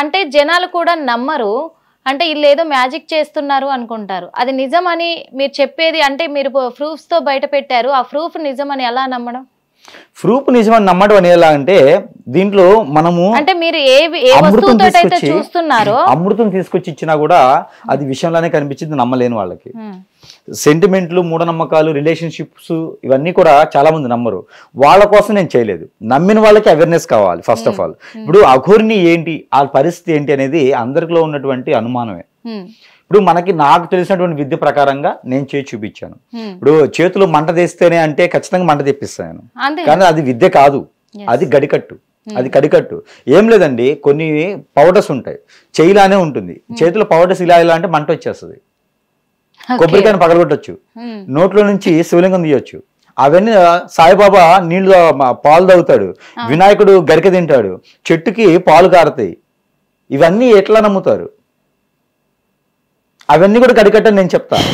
అంటే జనాలు కూడా నమ్మరు, అంటే వీళ్ళు ఏదో మ్యాజిక్ చేస్తున్నారు అనుకుంటారు. అది నిజమని మీరు చెప్పేది అంటే మీరు ప్రూఫ్స్ తో బయట పెట్టారు, ఆ ప్రూఫ్ నిజమని ఎలా నమ్మడం? ప్రూఫ్ నిజమని నమ్మడం అని ఎలా అంటే దీంట్లో మనము అంటే మీరు ఏ వస్తువుతో అయితే చూస్తున్నారో అమృతం తీసుకొచ్చి ఇచ్చినా కూడా అది విషయంలోనే కనిపించింది నమ్మలేని వాళ్ళకి. సెంటిమెంట్లు, మూఢనమ్మకాలు, రిలేషన్షిప్స్ ఇవన్నీ కూడా చాలా మంది నమ్మరు. వాళ్ళ కోసం నేను చేయలేదు. నమ్మిన వాళ్ళకి అవేర్నెస్ కావాలి ఫస్ట్ ఆఫ్ ఆల్. ఇప్పుడు అఘోరిని ఏంటి, ఆ పరిస్థితి ఏంటి అనేది అందరిలో ఉన్నటువంటి అనుమానమే. ఇప్పుడు నాకు తెలిసినటువంటి విద్య ప్రకారంగా నేను చేసి చూపించాను. ఇప్పుడు చేతులు మంట తెస్తేనే అంటే ఖచ్చితంగా మంట తెప్పిస్తాను, కానీ అది విద్య కాదు, అది గడికట్టు, అది కడికట్టు. ఏం లేదండి, కొన్ని పౌడర్స్ ఉంటాయి, చెయ్యిలానే ఉంటుంది, చేతిలో పౌడర్స్ ఇలా ఇలా అంటే మంట వచ్చేస్తుంది. కొబ్బరికాయను పగలగొట్టచ్చు, నోట్లో నుంచి శివలింగం తీయొచ్చు. అవన్నీ సాయిబాబా నీళ్ళు పాలు తాగుతాడు, వినాయకుడు గరిక తింటాడు, చెట్టుకి పాలు కారుతాయి. ఇవన్నీ ఎట్లా నమ్ముతారు? అవన్నీ కూడా కడికట్టని నేను చెప్తాను,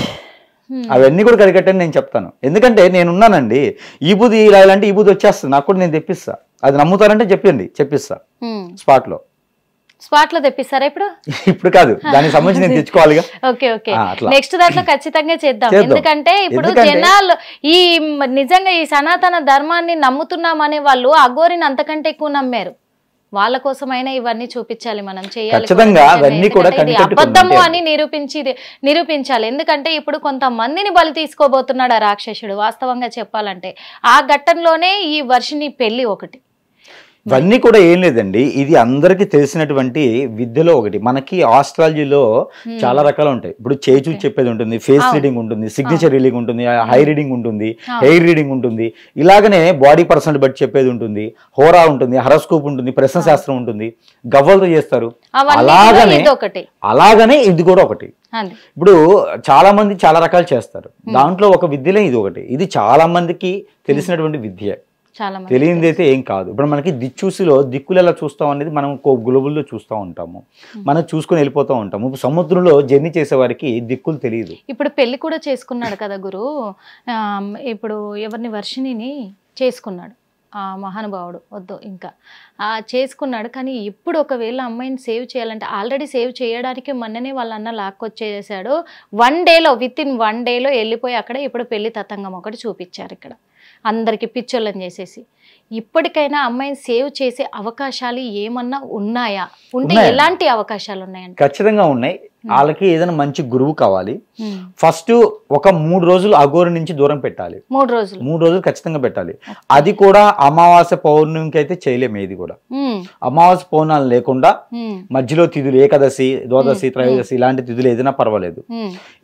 అవన్నీ కూడా కడికట్టని నేను చెప్తాను. ఎందుకంటే నేనున్నానండి. ఈ బూది ఇలా ఇలాంటి ఈ బూది వచ్చేస్తుంది, నాకు కూడా నేను తెప్పిస్తా. అది నమ్ముతారంటే చెప్పిస్తా స్పాట్ లో తెప్పిస్తారా? ఇప్పుడు కాదు, దానికి సంబంధించి నేను తెచ్చుకోవాలిగా. ఓకే ఓకే, నెక్స్ట్ దాంట్లో ఖచ్చితంగా చేద్దాం. ఎందుకంటే ఇప్పుడు జనాలు ఈ నిజంగా ఈ సనాతన ధర్మాన్ని నమ్ముతున్నామనే వాళ్ళు అఘోరిని అంతకంటే ఎక్కువ నమ్మారు. వాళ్ళ కోసమైనా ఇవన్నీ చూపించాలి, మనం చేయాలి, అబద్ధము అని నిరూపించాలి. ఎందుకంటే ఇప్పుడు కొంతమందిని బలి తీసుకోబోతున్నాడు ఆ రాక్షసుడు. వాస్తవంగా చెప్పాలంటే ఆ ఘట్టంలోనే ఈ వర్షిని పెళ్లి ఒకటి. ఇవన్నీ కూడా ఏం లేదండి, ఇది అందరికి తెలిసినటువంటి విద్యలో ఒకటి. మనకి ఆస్ట్రాలజీలో చాలా రకాలు ఉంటాయి. ఇప్పుడు చేచూ చెప్పేది ఉంటుంది, ఫేస్ రీడింగ్ ఉంటుంది, సిగ్నేచర్ రీడింగ్ ఉంటుంది, హై రీడింగ్ ఉంటుంది, హెయిర్ రీడింగ్ ఉంటుంది. ఇలాగనే బాడీ పర్సన్ బట్టి చెప్పేది ఉంటుంది, హోరా ఉంటుంది, హరస్కోప్ ఉంటుంది, ప్రశ్న శాస్త్రం ఉంటుంది, గవ్వలతో చేస్తారు. అలాగనే ఇది కూడా ఒకటి. ఇప్పుడు చాలా మంది చాలా రకాలు చేస్తారు, దాంట్లో ఒక విద్యలే ఇది ఒకటి. ఇది చాలా మందికి తెలిసినటువంటి విద్య, తెలియనిది అయితే ఏం కాదు. ఇప్పుడు మనకి దిక్చూసిలో దిక్కులు ఎలా చూస్తాం అనేది మనం గ్లోబుల్లో చూస్తూ ఉంటాము, మనం చూసుకుని వెళ్ళిపోతూ ఉంటాము. సముద్రంలో జర్నీ చేసే వారికి దిక్కులు తెలియదు. ఇప్పుడు పెళ్లి కూడా చేసుకున్నాడు కదా గురు, ఇప్పుడు ఎవరిని వర్షిణిని చేసుకున్నాడు ఆ మహానుభావుడు, వద్దు ఇంకా చేసుకున్నాడు. కానీ ఇప్పుడు ఒకవేళ అమ్మాయిని సేవ్ చేయాలంటే ఆల్రెడీ సేవ్ చేయడానికి మొన్ననే వాళ్ళ అన్న లాక్కొచ్చేసాడు. 1 డేలో విత్ ఇన్ 1 డేలో వెళ్ళిపోయి అక్కడ ఇప్పుడు పెళ్లి తతంగం ఒకటి చూపించారు ఇక్కడ అందరికి పిచ్చోళ్ళని చేసేసి. ఇప్పటికైనా అమ్మాయిని సేవ్ చేసే అవకాశాలు ఏమన్నా ఉన్నాయా? ఉంటే ఎలాంటి అవకాశాలు ఉన్నాయంటే? ఖచ్చితంగా ఉన్నాయి. వాళ్ళకి ఏదైనా మంచి గురువు కావాలి. ఫస్ట్ ఒక 3 రోజులు అఘోరి నుంచి దూరం పెట్టాలి. 3 రోజులు ఖచ్చితంగా పెట్టాలి. అది కూడా అమావాస్య పౌర్ణమికి అయితే చేయలేము. ఏది కూడా అమావాస్య పౌర్ణాలు లేకుండా మధ్యలో తిథులు, ఏకాదశి, ద్వాదశి, త్రయోదశి ఇలాంటి తిథులు ఏదైనా పర్వాలేదు.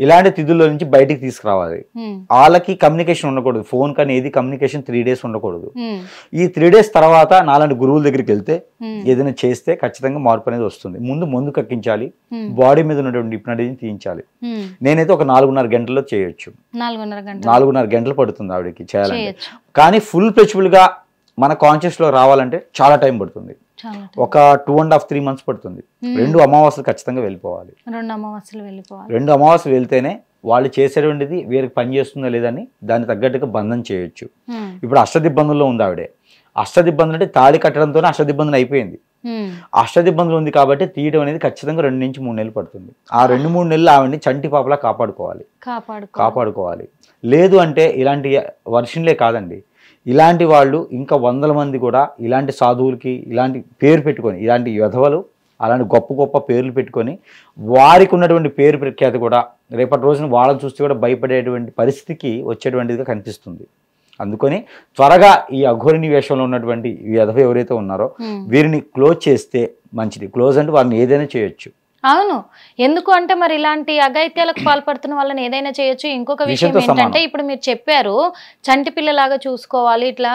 ఇలాంటి తిథుల్లో నుంచి బయటికి తీసుకురావాలి. వాళ్ళకి కమ్యూనికేషన్ ఉండకూడదు, ఫోన్ కానీ ఏది కమ్యూనికేషన్ 3 డేస్ ఉండకూడదు. ఈ 3 డేస్ తర్వాత నాలాంటి గురువుల దగ్గరికి వెళ్తే ఏదైనా చేస్తే ఖచ్చితంగా మార్పు అనేది వస్తుంది. ముందు కక్కించాలి, బాడీ మీద హిప్నటిజం తీయించాలి. నేనైతే ఒక 4.5 గంటల్లో చేయొచ్చు. 4.5 గంటలు పడుతుంది ఆవిడకి చేయాలంటే. కానీ ఫుల్ ఫ్లెక్సిబుల్ గా మన కాన్షియస్ లో రావాలంటే చాలా టైం పడుతుంది. ఒక 2.5-3 months పడుతుంది. 2 అమావాస్యలు ఖచ్చితంగా వెళ్ళిపోవాలి. 2 అమావాస్యలు వెళ్తేనే వాళ్ళు చేసేటువంటిది వీరికి పని చేస్తుందో లేదని దాన్ని తగ్గట్టుగా బంధం చేయొచ్చు. ఇప్పుడు అష్టదిబ్బందుల్లో ఉంది ఆవిడే. అష్టదిబ్బందులు అంటే తాళి కట్టడంతోనే అష్టదిబ్బందులు అయిపోయింది. అష్టదిబ్బందులు ఉంది కాబట్టి తీయడం అనేది ఖచ్చితంగా 2 నుంచి 3 నెలలు పడుతుంది. ఆ 2-3 నెలలు ఆవిడని చంటి పాపలా కాపాడుకోవాలి. లేదు అంటే ఇలాంటి వర్షన్లే కాదండి, ఇలాంటి వాళ్ళు ఇంకా 100 మంది కూడా ఇలాంటి సాధువులకి ఇలాంటి పేరు పెట్టుకొని, ఇలాంటి విధవలు అలాంటి గొప్ప పేర్లు పెట్టుకొని వారికి ఉన్నటువంటి పేరు ప్రఖ్యాతి కూడా రేపటి రోజున వాళ్ళని చూస్తే కూడా భయపడేటువంటి పరిస్థితికి వచ్చేటువంటిదిగా కనిపిస్తుంది. అందుకని త్వరగా ఈ అఘోరిని వేషంలో ఉన్నటువంటి విధవ ఎవరైతే ఉన్నారో వీరిని క్లోజ్ చేస్తే మంచిది. క్లోజ్ అంటే వారిని ఏదైనా చేయొచ్చు. అవును, ఎందుకు అంటే మరి ఇలాంటి అఘాయిత్యాలకు పాల్పడుతున్న వాళ్ళని ఏదైనా చేయొచ్చు. ఇంకొక విషయం ఏంటంటే ఇప్పుడు మీరు చెప్పారు చంటి పిల్లలాగా చూసుకోవాలి, ఇట్లా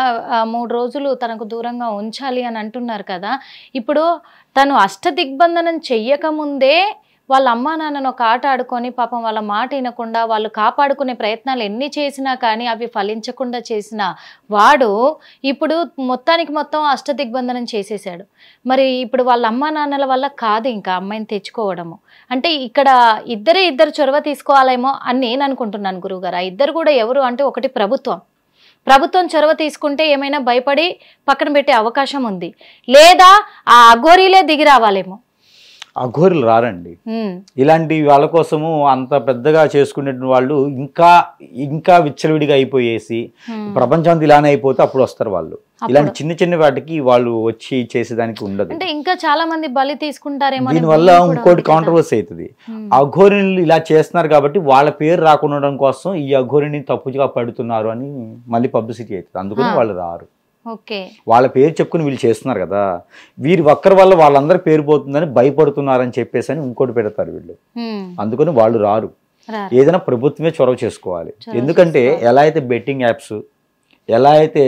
3 రోజులు తనకు దూరంగా ఉంచాలి అని అంటున్నారు కదా. ఇప్పుడు తను అష్టదిగ్బంధనం చెయ్యకముందే వాళ్ళ అమ్మా నాన్నను ఒక ఆట ఆడుకొని పాపం వాళ్ళ మాట వినకుండా వాళ్ళు కాపాడుకునే ప్రయత్నాలు ఎన్ని చేసినా కానీ అవి ఫలించకుండా చేసిన వాడు ఇప్పుడు మొత్తం అష్టదిగ్బంధనం చేసేసాడు. మరి ఇప్పుడు వాళ్ళ అమ్మా నాన్నల వల్ల కాదు ఇంకా అమ్మాయిని తెచ్చుకోవడము అంటే ఇక్కడ ఇద్దరు చొరవ తీసుకోవాలేమో అని నేను అనుకుంటున్నాను గురువుగారు. ఆ ఇద్దరు కూడా ఎవరు అంటే ఒకటి ప్రభుత్వం చొరవ తీసుకుంటే ఏమైనా భయపడి పక్కన పెట్టే అవకాశం ఉంది, లేదా ఆ అఘోరీలే దిగి రావాలేమో. అఘోరులు రారండి. ఇలాంటి వాళ్ళ కోసము అంత పెద్దగా చేసుకునే వాళ్ళు ఇంకా విచ్చలవిడిగా అయిపోయేసి ప్రపంచం అంతా ఇలానే అయిపోతే అప్పుడు వస్తారు వాళ్ళు. ఇలాంటి చిన్న చిన్న వాటికి వాళ్ళు వచ్చి చేసేదానికి ఉండదు. అంటే ఇంకా చాలా మంది బలి తీసుకుంటారేమో. దీనివల్ల ఇంకోటి కాంట్రవర్సీ అవుతుంది. అఘోరిని ఇలా చేస్తున్నారు కాబట్టి వాళ్ళ పేరు రాకుండా ఉండడం కోసం ఈ అఘోరిని తప్పుగా పడుతున్నారు అని మళ్ళీ పబ్లిసిటీ అవుతుంది. అందుకని వాళ్ళు రారు. వాళ్ళ పేరు చెప్పుకుని వీళ్ళు చేస్తున్నారు కదా, వీరి ఒక్కరి వల్ల వాళ్ళందరి పేరు పోతుందని భయపడుతున్నారని చెప్పేసి అని ఇంకోటి పెడతారు వీళ్ళు. అందుకని వాళ్ళు రారు. ఏదైనా ప్రభుత్వమే చొరవ చేసుకోవాలి. ఎందుకంటే ఎలా అయితే బెట్టింగ్ యాప్స్, ఎలా అయితే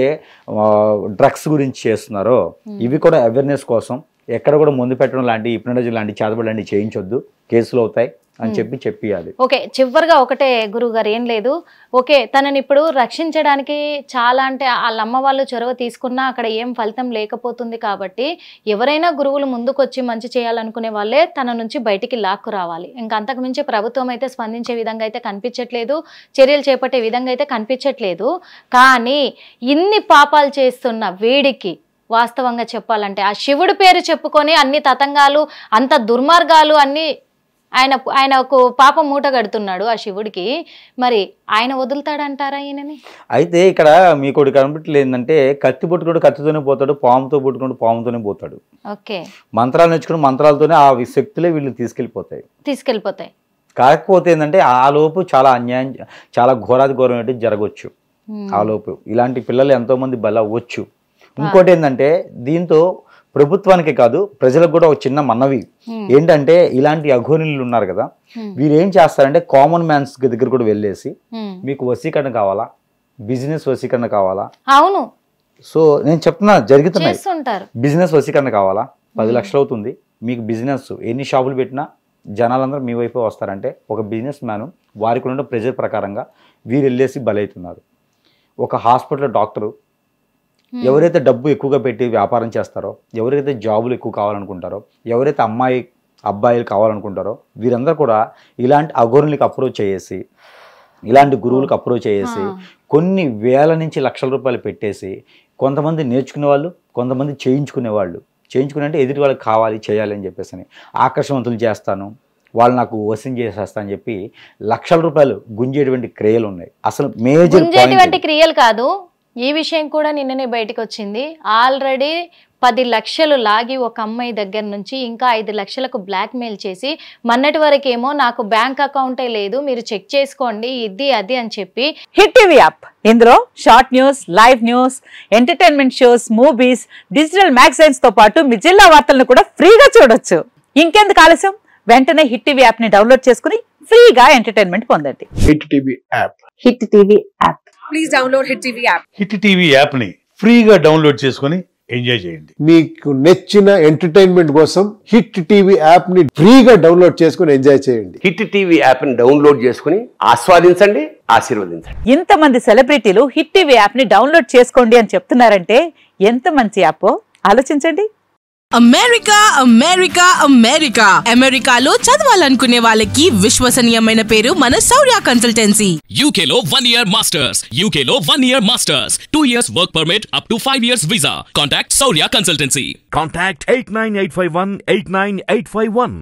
డ్రగ్స్ గురించి చేస్తున్నారో ఇవి కూడా అవేర్నెస్ కోసం ఎక్కడ కూడా ముందు పెట్టడం లాంటి హిప్నోటైజ్ లాంటి చేతబడి లాంటి చేయించొద్దు, కేసులు అవుతాయి అని చెప్పియాలి. ఓకే, చివరిగా ఒకటే గురువుగారు, ఏం లేదు, ఓకే తనని ఇప్పుడు రక్షించడానికి చాలా అంటే వాళ్ళ అమ్మ వాళ్ళు చొరవ తీసుకున్నా అక్కడ ఏం ఫలితం లేకపోతుంది కాబట్టి ఎవరైనా గురువులు ముందుకొచ్చి మంచి చేయాలనుకునే వాళ్ళే తన నుంచి బయటికి లాక్కు రావాలి. ఇంకా అంతకు మించి ప్రభుత్వం అయితే స్పందించే విధంగా అయితే కనిపించట్లేదు, చర్యలు చేపట్టే విధంగా అయితే కనిపించట్లేదు. కానీ ఇన్ని పాపాలు చేస్తున్న వీడికి వాస్తవంగా చెప్పాలంటే ఆ శివుడి పేరు చెప్పుకొని అన్ని తతంగాలు, అంత దుర్మార్గాలు అన్ని ఆయనకు పాప మూట కడుతున్నాడు ఆ శివుడికి. మరి ఆయన వదులుతాడంటారా ఈయనని? అయితే ఇక్కడ మీకు ఒకటి కనిపించలేదు ఏంటంటే, కత్తి పుట్టుకుంటూ కత్తితోనే పోతాడు, పాముతో పుట్టుకుంటూ పాముతోనే పోతాడు. ఓకే, మంత్రాలు నేర్చుకుని మంత్రాలతోనే ఆ శక్తులే వీళ్ళు తీసుకెళ్ళిపోతాయి. కాకపోతే ఏంటంటే ఆ లోపు చాలా అన్యాయం, చాలా ఘోరాది ఘోరం ఏంటి జరగవచ్చు. ఆ లోపు ఇలాంటి పిల్లలు ఎంతో మంది బలవచ్చు. ఇంకోటి ఏంటంటే దీంతో ప్రభుత్వానికి కాదు ప్రజలకు కూడా ఒక చిన్న మనవి ఏంటంటే, ఇలాంటి అఘోరిలు ఉన్నారు కదా, వీరు ఏం చేస్తారంటే కామన్ మ్యాన్స్ దగ్గర కూడా వెళ్ళేసి మీకు వశీకరణ కావాలా, బిజినెస్ వశీకరణ కావాలా, అవును సో నేను చెప్తున్నా జరుగుతున్నాయి, బిజినెస్ వశీకరణ కావాలా, 10 లక్షలు అవుతుంది మీకు బిజినెస్, ఎన్ని షాపులు పెట్టినా జనాలందరూ మీ వైపు వస్తారంటే ఒక బిజినెస్ మ్యాన్ వారికి ఉన్న ప్రెజర్ ప్రకారంగా వీరు వెళ్ళేసి బలవుతున్నారు. ఒక హాస్పిటల్ డాక్టరు ఎవరైతే డబ్బు ఎక్కువగా పెట్టి వ్యాపారం చేస్తారో, ఎవరైతే జాబులు ఎక్కువ కావాలనుకుంటారో, ఎవరైతే అబ్బాయిలు కావాలనుకుంటారో వీరందరూ కూడా ఇలాంటి అఘోరులకు అప్రోచ్ చేసి, ఇలాంటి గురువులకు అప్రోచ్ చేసి కొన్ని వేల నుంచి లక్షల రూపాయలు పెట్టేసి కొంతమంది నేర్చుకునే వాళ్ళు, కొంతమంది చేయించుకునే అంటే ఎదుటి వాళ్ళకి కావాలి చేయాలి అని చెప్పేసి ఆకర్షవంతులు చేస్తాను, వాళ్ళు నాకు వసం చేసేస్తా అని చెప్పి లక్షల రూపాయలు గుంజేటువంటి క్రియలు ఉన్నాయి. అసలు మేజర్ క్రియలు కాదు, ఈ విషయం కూడా నిన్ననే బయటకు వచ్చింది. ఆల్రెడీ 10 లక్షలు లాగి ఒక అమ్మాయి దగ్గర నుంచి ఇంకా 5 లక్షలకు బ్లాక్ మెయిల్ చేసి, మొన్నటి వరకు ఏమో నాకు బ్యాంక్ అకౌంటే లేదు మీరు చెక్ చేసుకోండి ఇది అది అని చెప్పి. హిట్ టీవీ యాప్, ఇందులో short news, live news, entertainment shows, movies, digital magazines తో పాటు మీ జిల్లా వార్తలను కూడా ఫ్రీగా చూడొచ్చు. ఇంకెందుకు ఆలస్యం, వెంటనే హిట్ టీవీ యాప్ ని డౌన్లోడ్ చేసుకుని ఫ్రీగా ఎంటర్టైన్మెంట్ పొందండి. Hit TV app, hit TV app, please download hit TV app. Hit TV app ని ఫ్రీగా డౌన్లోడ్ చేసుకుని ఎంజాయ్ చేయండి. మీకు నచ్చిన ఎంటర్టైన్మెంట్ కోసం హిట్ టీవీ యాప్ ని ఫ్రీగా డౌన్లోడ్ చేసుకుని ఎంజాయ్ చేయండి. హిట్ టీవీ యాప్ ని డౌన్లోడ్ చేసుకుని ఆస్వాదించండి, ఆశీర్వదించండి. ఇంతమంది సెలబ్రిటీలు హిట్ టీవీ యాప్ ని డౌన్లోడ్ చేసుకోండి అని చెప్తున్నారంటే ఎంత మంచి యాప్ ఆలోచించండి. అమెరికా అమెరికా అమెరికా అమెరికాలో చదవాలనుకునే వాళ్ళకి విశ్వసనీయమైన పేరు మన శౌర్య కన్సల్టెన్సీ. UK లో 1 year masters, UK లో 1 year masters, 2 years work permit up to 5 years visa. Contact Saurya Consultancy. Contact 89851 89851.